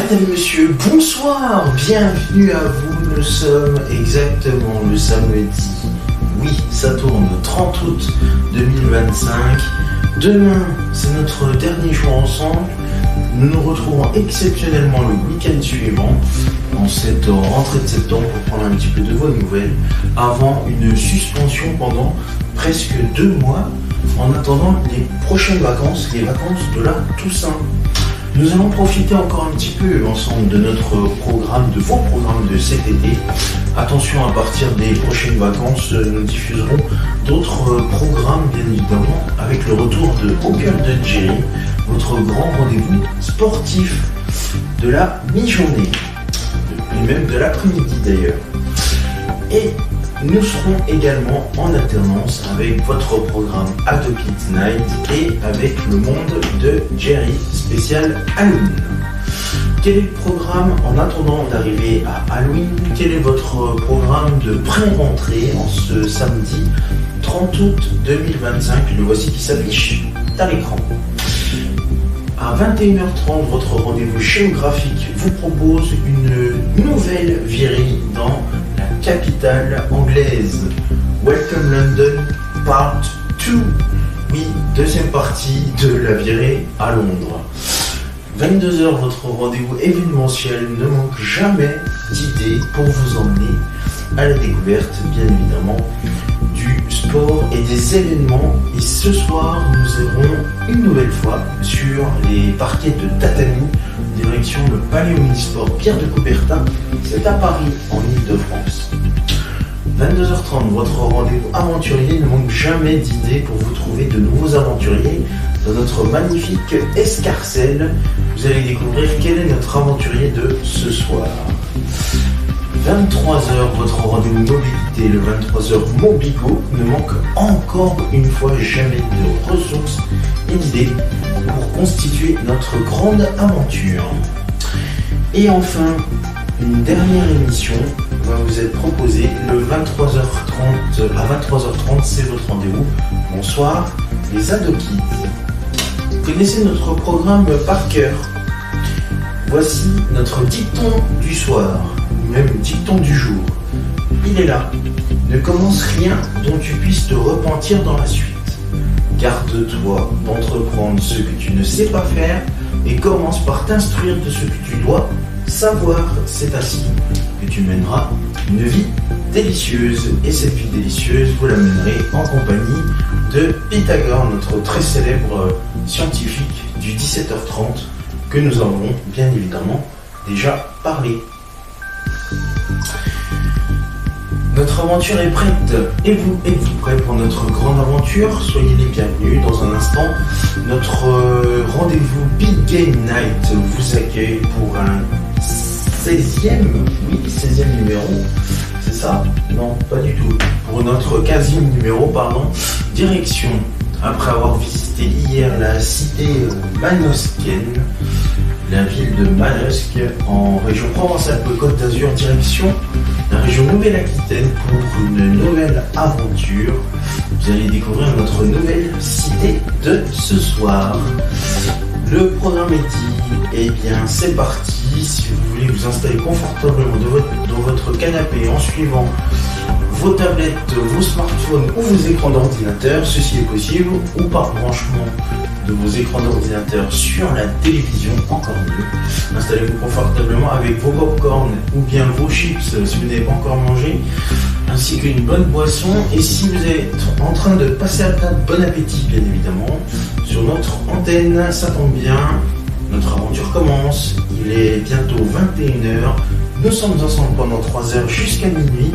Madame, monsieur, bonsoir, bienvenue à vous, nous sommes exactement le samedi, oui, ça tourne, 30 août 2025, demain c'est notre dernier jour ensemble, nous nous retrouvons exceptionnellement le week-end suivant, en cette rentrée de septembre pour prendre un petit peu de vos nouvelles, avant une suspension pendant presque 2 mois, en attendant les prochaines vacances, les vacances de la Toussaint. Nous allons profiter encore un petit peu ensemble de notre programme, de vos programmes de cet été. Attention, à partir des prochaines vacances, nous diffuserons d'autres programmes, bien évidemment, avec le retour de Au cœur de Jerry, votre grand rendez-vous sportif de la mi-journée, et même de l'après-midi d'ailleurs. Et nous serons également en alternance avec votre programme Ado Kids Night et avec le monde de Jerry spécial Halloween. Quel est le programme en attendant d'arriver à Halloween? Quel est votre programme de pré-rentrée en ce samedi 30 août 2025? Le voici qui s'affiche à l'écran. À 21h30, votre rendez-vous géographique vous propose une nouvelle virée dans la capitale anglaise. Welcome London Part 2. Oui, deuxième partie de la virée à Londres. 22h, votre rendez-vous événementiel ne manque jamais d'idées pour vous emmener à la découverte, bien évidemment, du sport et des événements. Et ce soir, nous serons une nouvelle fois sur les parquets de tatami, direction le Palais Omnisport Pierre de Coubertin. C'est à Paris, en Ile-de-France. 22h30, votre rendez-vous aventurier ne manque jamais d'idées pour vous trouver de nouveaux aventuriers dans notre magnifique escarcelle. Vous allez découvrir quel est notre aventurier de ce soir. 23h, votre rendez-vous mobilité, le 23h Mobigo, ne manque encore une fois jamais de ressources et d'idées pour constituer notre grande aventure. Et enfin, une dernière émission va vous être proposée le 23h30. À 23h30, c'est votre rendez-vous. Bonsoir, les Ado Kids. Vous connaissez notre programme par cœur. Voici notre dicton du soir, ou même dicton du jour. Il est là. Ne commence rien dont tu puisses te repentir dans la suite. Garde-toi d'entreprendre ce que tu ne sais pas faire et commence par t'instruire de ce que tu dois savoir. C'est ainsi que tu mèneras une vie délicieuse. Et cette vie délicieuse, vous la mènerez en compagnie de Pythagore, notre très célèbre scientifique du 17h30 que nous avons bien évidemment déjà parlé. Notre aventure est prête. Et vous, êtes-vous prêts pour notre grande aventure? Soyez les bienvenus. Dans un instant, notre rendez-vous Big Game Night vous accueille pour un 16e numéro. C'est ça? Non, pas du tout. Pour notre 15e numéro, direction, après avoir visité hier la cité manosquienne, la ville de Manosque en région Provence-Alpes-Côte d'Azur, direction la région Nouvelle-Aquitaine pour une nouvelle aventure. Vous allez découvrir notre nouvelle cité de ce soir. Le programme est dit, et bien c'est parti. Si vous voulez vous installer confortablement dans votre canapé en suivant vos tablettes, vos smartphones ou vos écrans d'ordinateur, ceci est possible, ou par branchement de vos écrans d'ordinateur sur la télévision, encore mieux. Installez-vous confortablement avec vos popcorn ou bien vos chips si vous n'avez pas encore mangé, ainsi qu'une bonne boisson. Et si vous êtes en train de passer à table, bon appétit bien évidemment. Sur notre antenne, ça tombe bien, notre aventure commence. Il est bientôt 21h. Nous sommes ensemble pendant 3 heures jusqu'à minuit.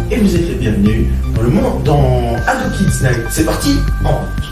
Et vous êtes les bienvenus dans le monde, dans Ado Kids Night. C'est parti, en route.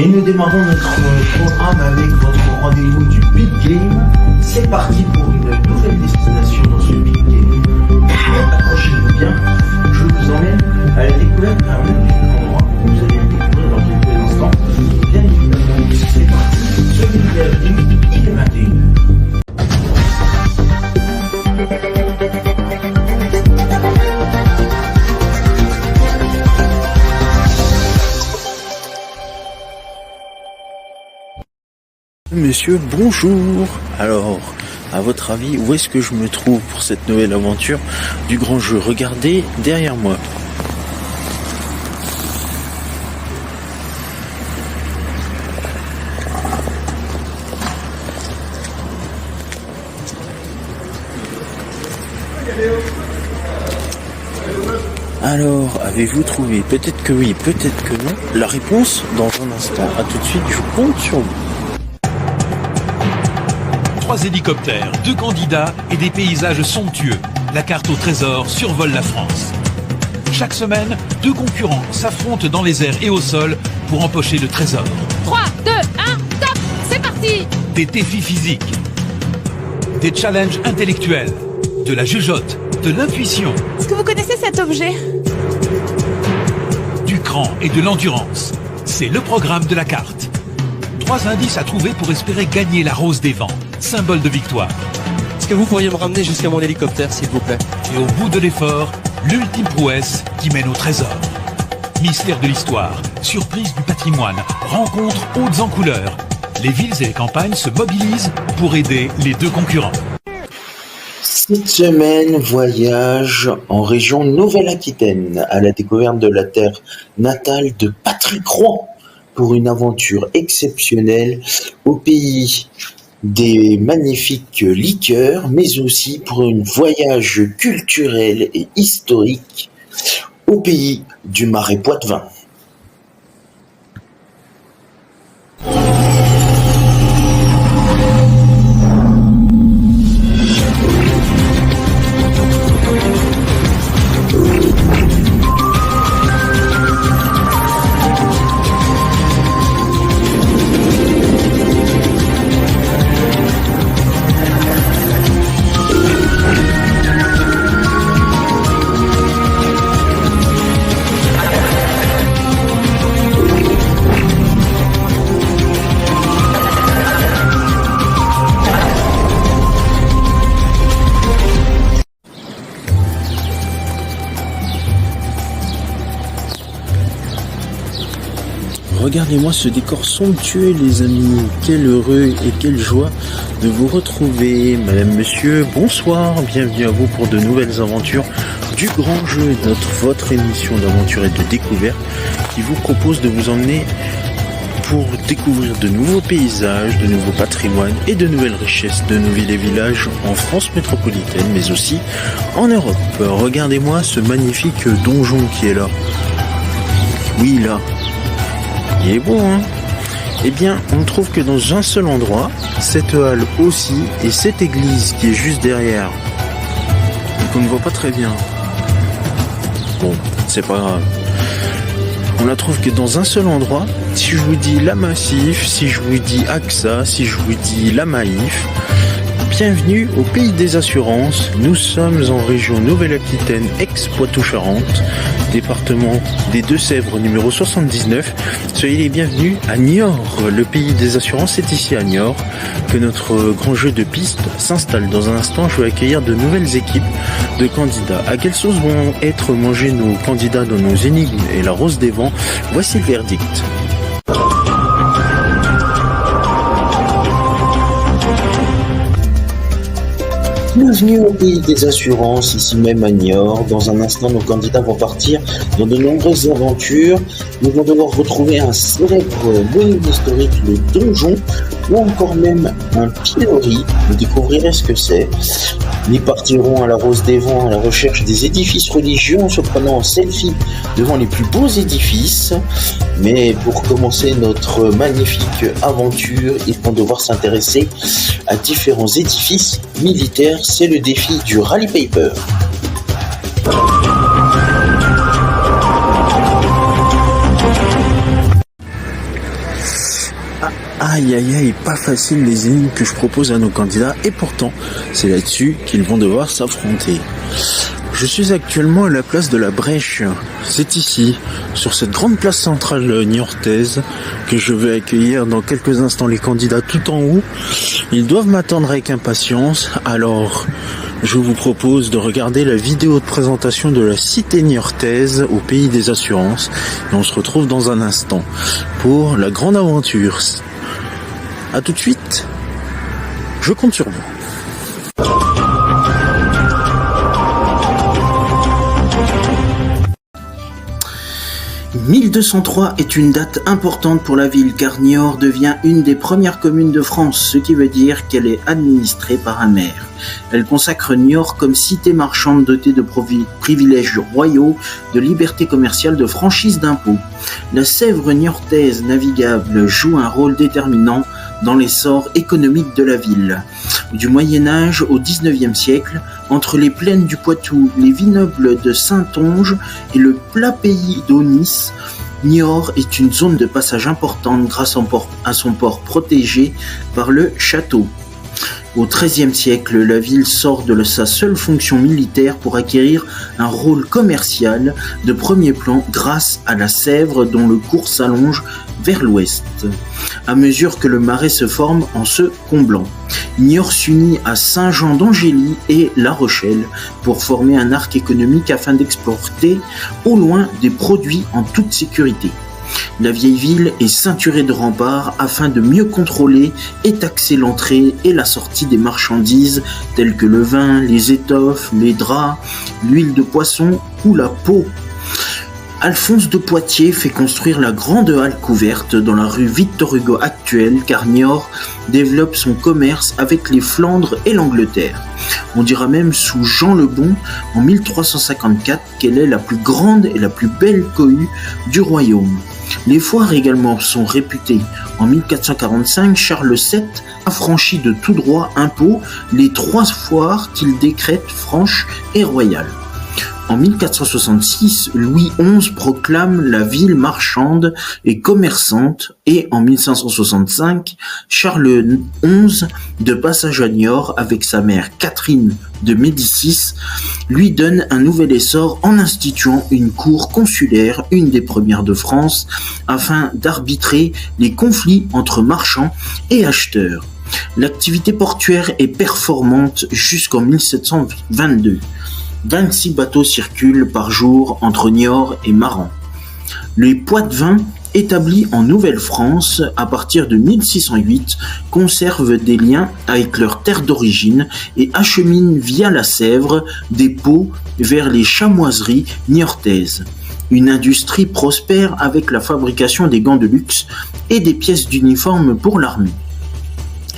Et nous démarrons notre programme avec votre rendez-vous du Big Game. C'est parti pour une nouvelle destination dans ce Big Game. Accrochez-vous bien, je vous emmène à la découverte d'un magnifique endroit que vous allez découvrir dans quelques instants. Bien évidemment, c'est parti, soyez les bienvenus, il est 21h. Monsieur, bonjour. Alors, à votre avis, où est-ce que je me trouve pour cette nouvelle aventure du grand jeu? Regardez derrière moi. Alors, avez-vous trouvé? Peut-être que oui, peut-être que non. La réponse dans un instant. À tout de suite, je compte sur vous. 3 hélicoptères, 2 candidats et des paysages somptueux. La carte au trésor survole la France. Chaque semaine, 2 concurrents s'affrontent dans les airs et au sol pour empocher le trésor. 3, 2, 1, top! C'est parti! Des défis physiques, des challenges intellectuels, de la jugeote, de l'intuition, Est-ce que vous connaissez cet objet? du cran et de l'endurance. C'est le programme de la carte. 3 indices à trouver pour espérer gagner la rose des vents, symbole de victoire. Est-ce que vous pourriez me ramener jusqu'à mon hélicoptère, s'il vous plaît? Et au bout de l'effort, l'ultime prouesse qui mène au trésor. Mystère de l'histoire, surprise du patrimoine, rencontres hautes en couleurs. Les villes et les campagnes se mobilisent pour aider les 2 concurrents. Cette semaine, voyage en région Nouvelle-Aquitaine à la découverte de la terre natale de Patrick Roy pour une aventure exceptionnelle au pays des magnifiques liqueurs, mais aussi pour un voyage culturel et historique au pays du Marais Poitevin. Regardez-moi ce décor somptueux, les amis. Quel heureux et quelle joie de vous retrouver. Madame, monsieur, bonsoir. Bienvenue à vous pour de nouvelles aventures du grand jeu, votre émission d'aventure et de découverte qui vous propose de vous emmener pour découvrir de nouveaux paysages, de nouveaux patrimoines et de nouvelles richesses de nos villes et villages en France métropolitaine, mais aussi en Europe. Regardez-moi ce magnifique donjon qui est là. Oui, là. Il est beau, hein? Eh bien, on trouve que dans un seul endroit, cette halle aussi, et cette église qui est juste derrière, et qu'on ne voit pas très bien. Bon, c'est pas grave. On la trouve que dans un seul endroit. Si je vous dis la Massif, si je vous dis AXA, si je vous dis la Maïf, bienvenue au pays des assurances. Nous sommes en région Nouvelle-Aquitaine, ex-Poitou-Charentes, département des Deux-Sèvres numéro 79. Soyez les bienvenus à Niort. Le pays des assurances, c'est ici à Niort que notre grand jeu de piste s'installe. Dans un instant, je vais accueillir de nouvelles équipes de candidats. À quelle sauce vont être mangés nos candidats dans nos énigmes et la rose des vents? Voici le verdict. Bienvenue au pays des assurances, ici même à Niort. Dans un instant, nos candidats vont partir dans de nombreuses aventures. Ils vont devoir retrouver un célèbre monument historique, le donjon, ou encore même un pilori. Vous découvrirez ce que c'est. Ils partiront à la Rose des Vents à la recherche des édifices religieux en se prenant en selfie devant les plus beaux édifices. Mais pour commencer notre magnifique aventure, ils vont devoir s'intéresser à différents édifices militaires. C'est le défi du Rally Paper. Aïe aïe aïe, pas facile les énigmes que je propose à nos candidats, et pourtant, c'est là-dessus qu'ils vont devoir s'affronter. Je suis actuellement à la place de la Brèche. C'est ici, sur cette grande place centrale niortaise, que je vais accueillir dans quelques instants les candidats tout en haut. Ils doivent m'attendre avec impatience, alors je vous propose de regarder la vidéo de présentation de la cité niortaise au pays des assurances, et on se retrouve dans un instant pour la grande aventure. A tout de suite, je compte sur vous. 1203 est une date importante pour la ville car Niort devient une des premières communes de France, ce qui veut dire qu'elle est administrée par un maire. Elle consacre Niort comme cité marchande dotée de privilèges royaux, de liberté commerciale, de franchise d'impôts. La Sèvre niortaise navigable joue un rôle déterminant dans l'essor économique de la ville. Du Moyen-Âge au XIXe siècle, entre les plaines du Poitou, les vignobles de Saintonge et le plat pays d'Aunis, Niort est une zone de passage importante grâce à son port protégé par le château. Au XIIIe siècle, la ville sort de sa seule fonction militaire pour acquérir un rôle commercial de premier plan grâce à la Sèvre dont le cours s'allonge vers l'ouest, à mesure que le marais se forme en se comblant. Niort s'unit à Saint-Jean d'Angély et La Rochelle pour former un arc économique afin d'exporter au loin des produits en toute sécurité. La vieille ville est ceinturée de remparts afin de mieux contrôler et taxer l'entrée et la sortie des marchandises telles que le vin, les étoffes, les draps, l'huile de poisson ou la peau. Alphonse de Poitiers fait construire la grande halle couverte dans la rue Victor Hugo actuelle car Niort développe son commerce avec les Flandres et l'Angleterre. On dira même sous Jean le Bon en 1354 qu'elle est la plus grande et la plus belle cohue du royaume. Les foires également sont réputées. En 1445, Charles VII affranchit de tout droit impôt les 3 foires qu'il décrète franches et royales. En 1466, Louis XI proclame la ville marchande et commerçante et en 1565, Charles XI, de passage à Niort avec sa mère Catherine de Médicis, lui donne un nouvel essor en instituant une cour consulaire, une des premières de France, afin d'arbitrer les conflits entre marchands et acheteurs. L'activité portuaire est performante jusqu'en 1722. 26 bateaux circulent par jour entre Niort et Maran. Les Poitevins, établis en Nouvelle-France à partir de 1608, conservent des liens avec leur terre d'origine et acheminent via la Sèvre des peaux vers les chamoiseries niortaises. Une industrie prospère avec la fabrication des gants de luxe et des pièces d'uniforme pour l'armée.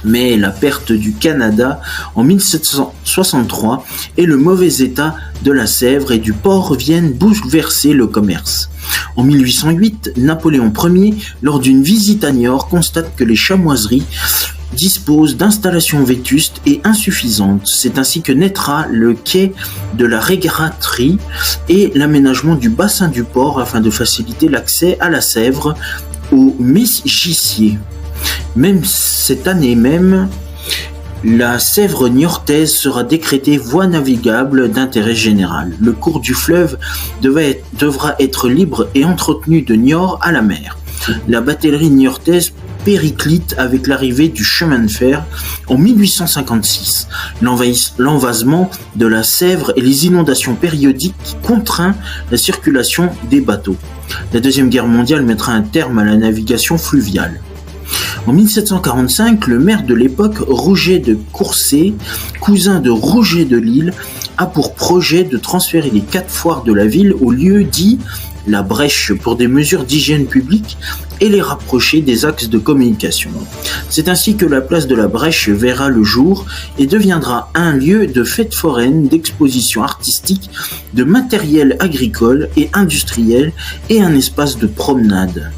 Mais la perte du Canada en 1763 et le mauvais état de la Sèvre et du port viennent bouleverser le commerce. En 1808, Napoléon Ier, lors d'une visite à Niort, constate que les chamoiseries disposent d'installations vétustes et insuffisantes. C'est ainsi que naîtra le quai de la Régaraterie et l'aménagement du bassin du port afin de faciliter l'accès à la Sèvre aux mégissiers. Même cette année même, la Sèvre niortaise sera décrétée voie navigable d'intérêt général. Le cours du fleuve devra être libre et entretenu de Niort à la mer. La batellerie niortaise périclite avec l'arrivée du chemin de fer en 1856. L'envasement de la Sèvre et les inondations périodiques contraint la circulation des bateaux. La Deuxième Guerre mondiale mettra un terme à la navigation fluviale. En 1745, le maire de l'époque, Rouget de Courcey, cousin de Rouget de Lille, a pour projet de transférer les 4 foires de la ville au lieu dit la Brèche pour des mesures d'hygiène publique et les rapprocher des axes de communication. C'est ainsi que la place de la Brèche verra le jour et deviendra un lieu de fêtes foraines, d'expositions artistiques, de matériel agricole et industriel et un espace de promenade.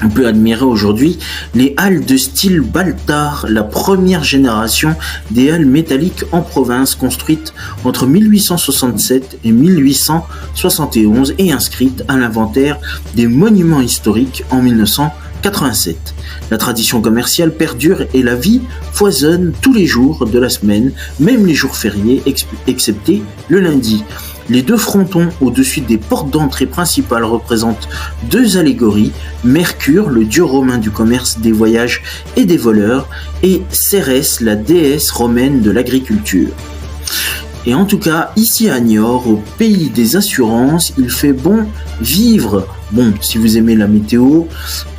On peut admirer aujourd'hui les halles de style Baltard, la première génération des halles métalliques en province construites entre 1867 et 1871 et inscrites à l'inventaire des monuments historiques en 1900. 87. La tradition commerciale perdure et la vie foisonne tous les jours de la semaine, même les jours fériés, excepté le lundi. Les deux frontons au-dessus des portes d'entrée principales représentent deux allégories, Mercure, le dieu romain du commerce, des voyages et des voleurs, et Cérès, la déesse romaine de l'agriculture. Et en tout cas, ici à Niort, au pays des assurances, il fait bon vivre. Bon, si vous aimez la météo,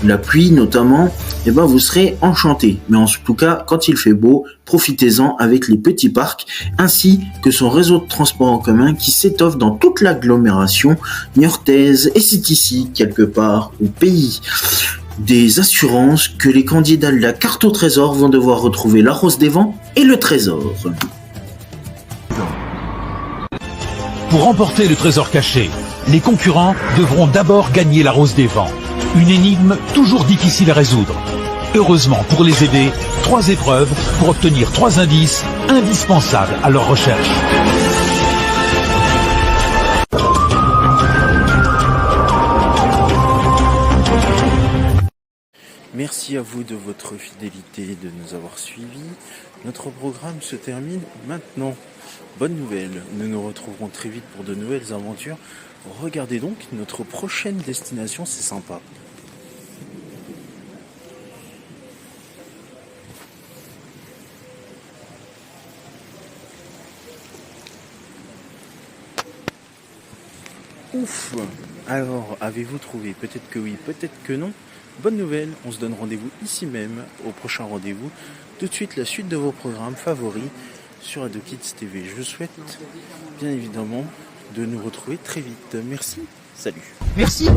la pluie notamment, eh ben vous serez enchantés. Mais en tout cas, quand il fait beau, profitez-en avec les petits parcs, ainsi que son réseau de transport en commun qui s'étoffe dans toute l'agglomération niortaise. Et c'est ici, quelque part, au pays des assurances, que les candidats de la carte au trésor vont devoir retrouver la Rose des Vents et le trésor. Pour remporter le trésor caché, les concurrents devront d'abord gagner la Rose des Vents. Une énigme toujours difficile à résoudre. Heureusement pour les aider, 3 épreuves pour obtenir 3 indices indispensables à leur recherche. Merci à vous de votre fidélité, de nous avoir suivis. Notre programme se termine maintenant. Bonne nouvelle, nous nous retrouverons très vite pour de nouvelles aventures. Regardez donc notre prochaine destination, c'est sympa. Ouf! Alors, avez-vous trouvé? Peut-être que oui, peut-être que non. Bonne nouvelle, on se donne rendez-vous ici même, au prochain rendez-vous. Tout de suite, la suite de vos programmes favoris sur Ado Kids TV. Je vous souhaite, bien évidemment, de nous retrouver très vite. Merci, salut. Merci.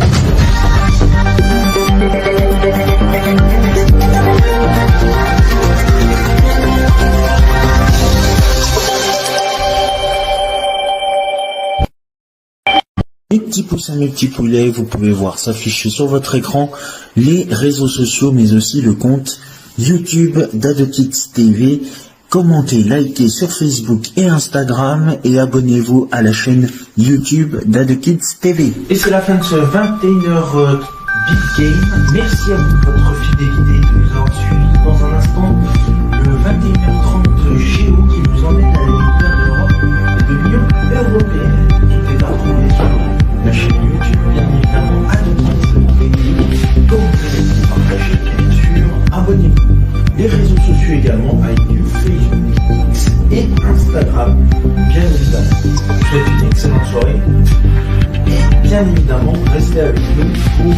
Mes petits poussins, mes petits poulets, vous pouvez voir s'afficher sur votre écran les réseaux sociaux, mais aussi le compte YouTube d'Ado Kids TV. Commentez, likez sur Facebook et Instagram et abonnez-vous à la chaîne YouTube d'Ado Kids TV. Et c'est la fin de ce 21h Big Game. Merci à vous de votre fidélité et de nous avoir suivis. Dans un instant, le 21h30 Géo qui nous emmène à la victoire de l'Europe et de l'Union Européenne. Tout est à retrouver sur la chaîne YouTube, bien évidemment, Ado Kids TV. Comme vous avez partagé, bien sûr, abonnez-vous. Les réseaux sociaux également, iTunes, Facebook et Instagram, bien évidemment. Je vous souhaite une excellente soirée et bien évidemment, restez avec nous pour